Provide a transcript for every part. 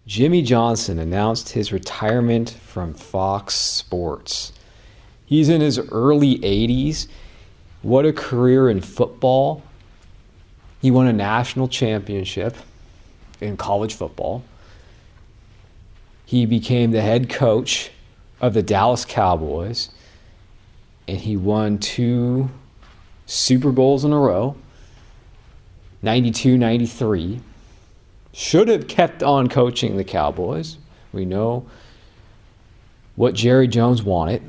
Jimmy Johnson announced his retirement from Fox Sports. He's in his early 80s. What a career in football. He won a national championship in college football. He became the head coach of the Dallas Cowboys, and he won 2 Super Bowls in a row, 92, 93. Should have kept on coaching the Cowboys. We know what Jerry Jones wanted,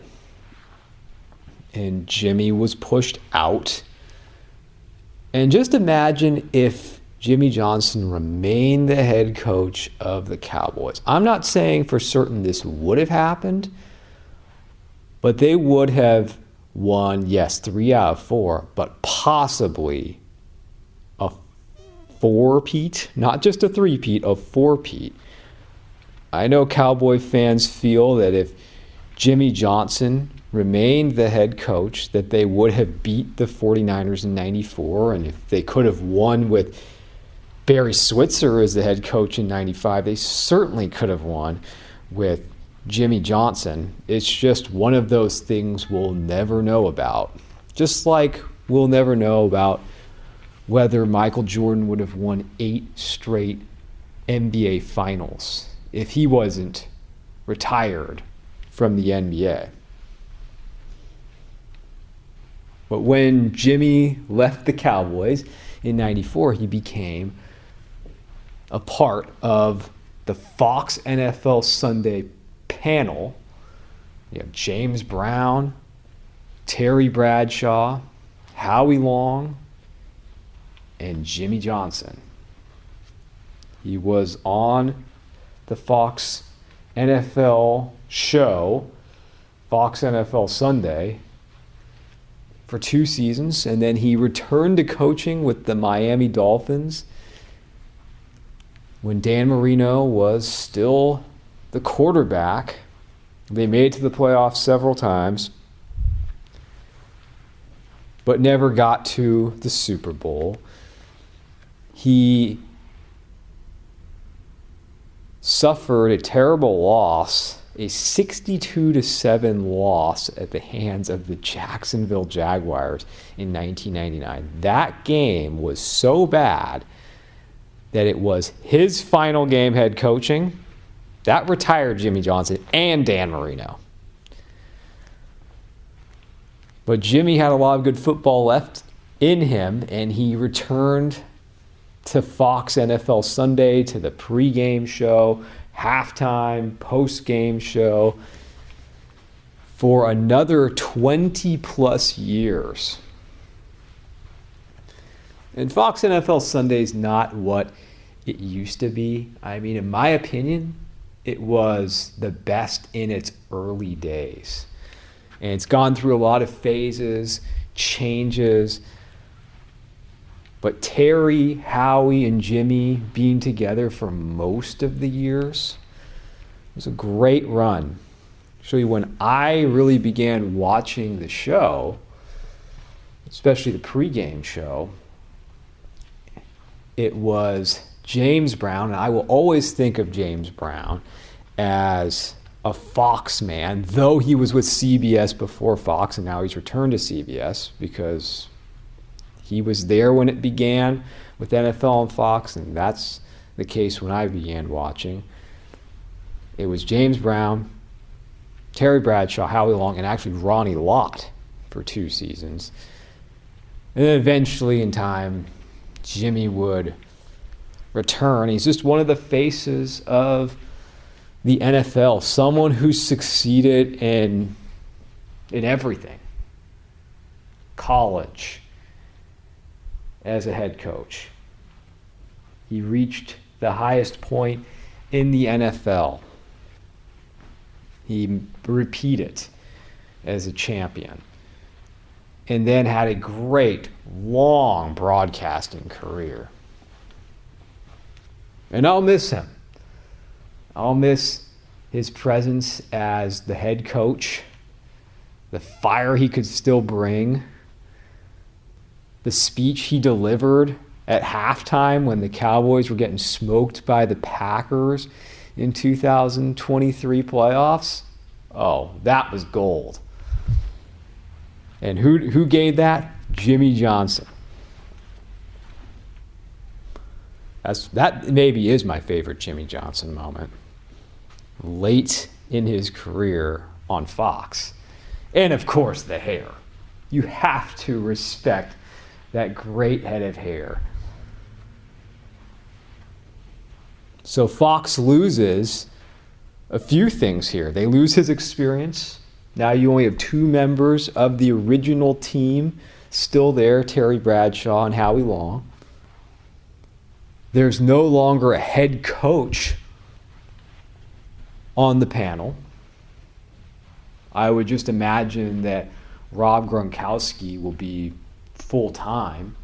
and Jimmy was pushed out. And just imagine if Jimmy Johnson remained the head coach of the Cowboys. I'm not saying for certain this would have happened, but they would have won, yes, 3 out of 4, but possibly a 4-peat, not just a 3-peat, a 4-peat. I know Cowboy fans feel that if Jimmy Johnson remained the head coach, that they would have beat the 49ers in 94, and if they could have won with Barry Switzer as the head coach in 95, they certainly could have won with Jimmy Johnson. It's just one of those things we'll never know about. Just like we'll never know about whether Michael Jordan would have won 8 straight NBA finals if he wasn't retired from the NBA. But when Jimmy left the Cowboys in 94, he became a part of the Fox NFL Sunday panel. You have James Brown, Terry Bradshaw, Howie Long, and Jimmy Johnson. He was on the Fox NFL show, Fox NFL Sunday, for 2 seasons, and then he returned to coaching with the Miami Dolphins when Dan Marino was still the quarterback. They made it to the playoffs several times, but never got to the Super Bowl. He suffered a terrible loss, a 62-7 loss at the hands of the Jacksonville Jaguars in 1999. That game was so bad that it was his final game head coaching. That retired Jimmy Johnson and Dan Marino. But Jimmy had a lot of good football left in him, and he returned to Fox NFL Sunday, to the pregame show, halftime, post-game show for another 20-plus years. And Fox NFL Sunday is not what it used to be. I mean, in my opinion, it was the best in its early days. And it's gone through a lot of phases, changes. But Terry, Howie, and Jimmy being together for most of the years was a great run. Actually, when I really began watching the show, especially the pregame show, it was James Brown, and I will always think of James Brown as a Fox man, though he was with CBS before Fox, and now he's returned to CBS because he was there when it began with NFL and Fox, and that's the case when I began watching. It was James Brown, Terry Bradshaw, Howie Long, and actually Ronnie Lott for 2 seasons. And then eventually in time, Jimmy would return. He's just one of the faces of the NFL, someone who succeeded in everything. College, as a head coach. He reached the highest point in the NFL. He repeated as a champion. And then had a great, long broadcasting career. And I'll miss him. I'll miss his presence as the head coach, the fire he could still bring, the speech he delivered at halftime when the Cowboys were getting smoked by the Packers in 2023 playoffs. Oh, that was gold. And who gave that? Jimmy Johnson. That maybe is my favorite Jimmy Johnson moment. Late in his career on Fox. And of course, the hair. You have to respect that great head of hair. So Fox loses a few things here. They lose his experience. Now you only have two members of the original team still there, Terry Bradshaw and Howie Long. There's no longer a head coach on the panel. I would just imagine that Rob Gronkowski will be full-time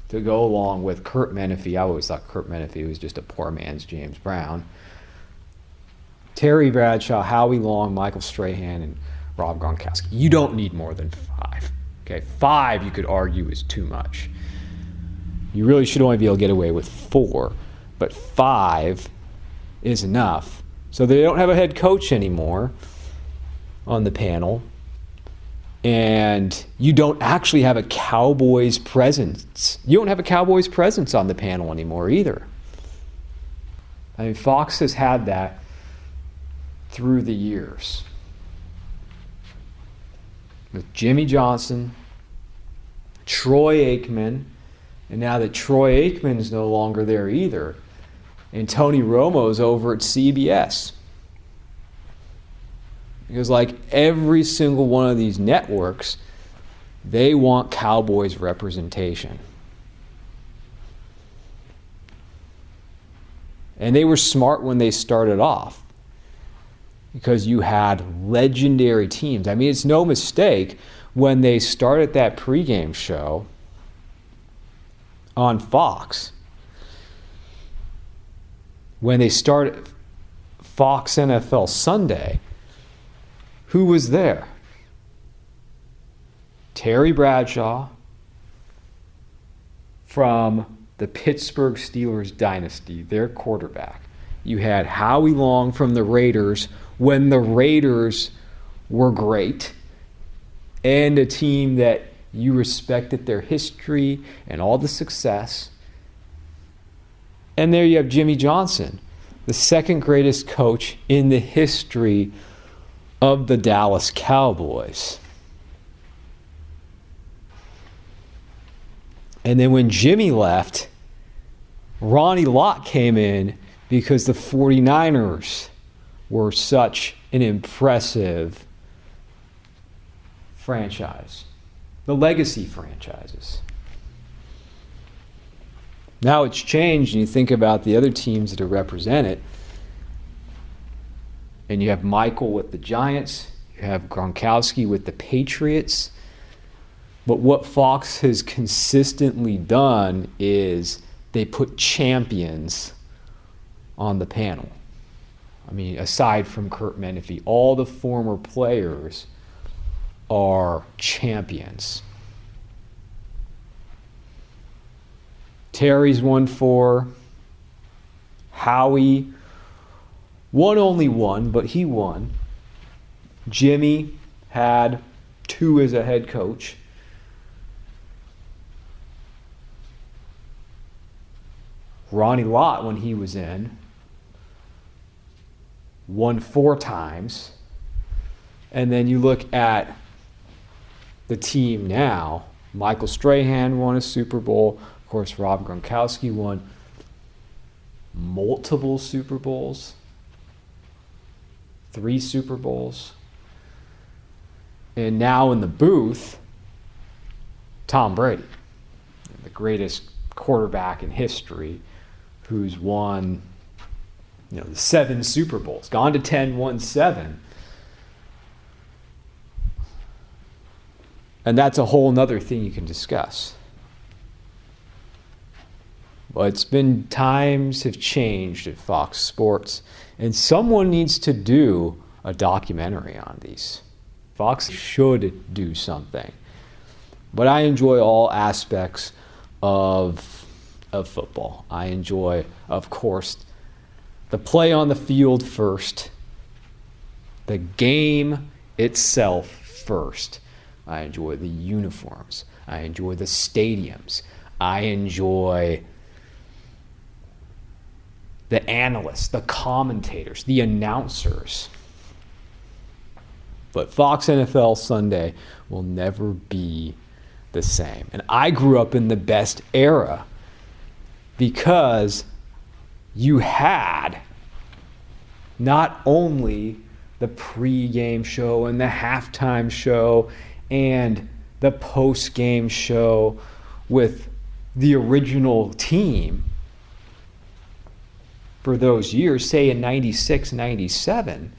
to go along with Kurt Menefee. I always thought Kurt Menefee was just a poor man's James Brown. Terry Bradshaw, Howie Long, Michael Strahan, and Rob Gronkowski. You don't need more than 5. Okay, 5 you could argue is too much. You really should only be able to get away with 4, but 5 is enough. So they don't have a head coach anymore on the panel, and you don't actually have a Cowboys presence. You don't have a Cowboys presence on the panel anymore either. I mean, Fox has had that through the years. With Jimmy Johnson, Troy Aikman, and now that Troy Aikman is no longer there either, and Tony Romo's over at CBS. Because like every single one of these networks, they want Cowboys representation. And they were smart when they started off, because you had legendary teams. I mean, it's no mistake when they started that pregame show on Fox. When they started Fox NFL Sunday, who was there? Terry Bradshaw from the Pittsburgh Steelers dynasty, their quarterback. You had Howie Long from the Raiders when the Raiders were great, and a team that you respected their history and all the success. And there you have Jimmy Johnson, the second greatest coach in the history of the Dallas Cowboys. And then when Jimmy left, Ronnie Lott came in because the 49ers were such an impressive franchise. The legacy franchises. Now it's changed, and you think about the other teams that are represented, and you have Michael with the Giants, you have Gronkowski with the Patriots. But what Fox has consistently done is they put champions on the panel. I mean, aside from Kurt Menefee, all the former players are champions. Terry's won 4. Howie won only 1, but he won. Jimmy had 2 as a head coach. Ronnie Lott, when he was in, won 4 times. And then you look at the team now. Michael Strahan won a Super Bowl. Of course, Rob Gronkowski won multiple Super Bowls. 3 Super Bowls. And now in the booth, Tom Brady, the greatest quarterback in history, who's won, the 7 Super Bowls, gone to 10, won 7. And that's a whole nother thing you can discuss. But times have changed at Fox Sports, and someone needs to do a documentary on these. Fox should do something. But I enjoy all aspects of of football. I enjoy, of course, the play on the field first, the game itself first. I enjoy the uniforms. I enjoy the stadiums. I enjoy the analysts, the commentators, the announcers. But Fox NFL Sunday will never be the same. And I grew up in the best era because you had not only the pregame show and the halftime show and the postgame show with the original team for those years, say in 96, 97,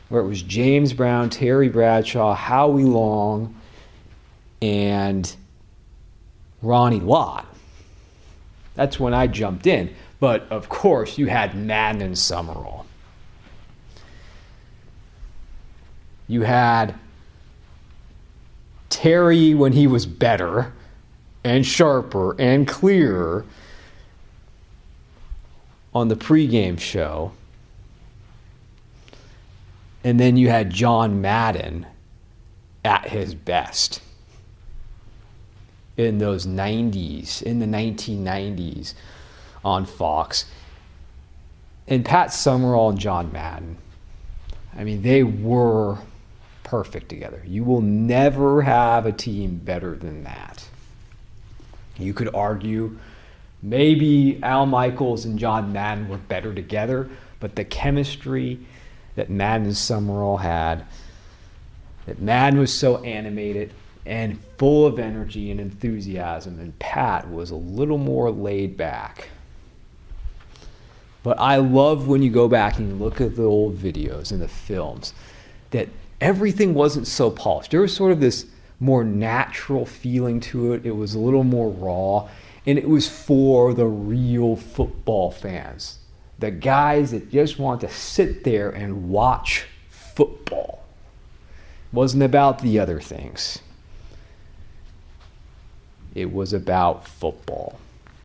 where it was James Brown, Terry Bradshaw, Howie Long, and Ronnie Lott. That's when I jumped in. But, of course, you had Madden and Summerall. You had Terry when he was better and sharper and clearer on the pregame show. And then you had John Madden at his best in those 90s, in the 1990s on Fox. And Pat Summerall and John Madden, I mean, they were perfect together. You will never have a team better than that. You could argue maybe Al Michaels and John Madden were better together, but the chemistry that Madden and Summerall had, that Madden was so animated and full of energy and enthusiasm, and Pat was a little more laid back. But I love when you go back and you look at the old videos and the films, that everything wasn't so polished. There was sort of this more natural feeling to it. It was a little more raw, and it was for the real football fans, the guys that just want to sit there and watch football. It wasn't about the other things. It was about football.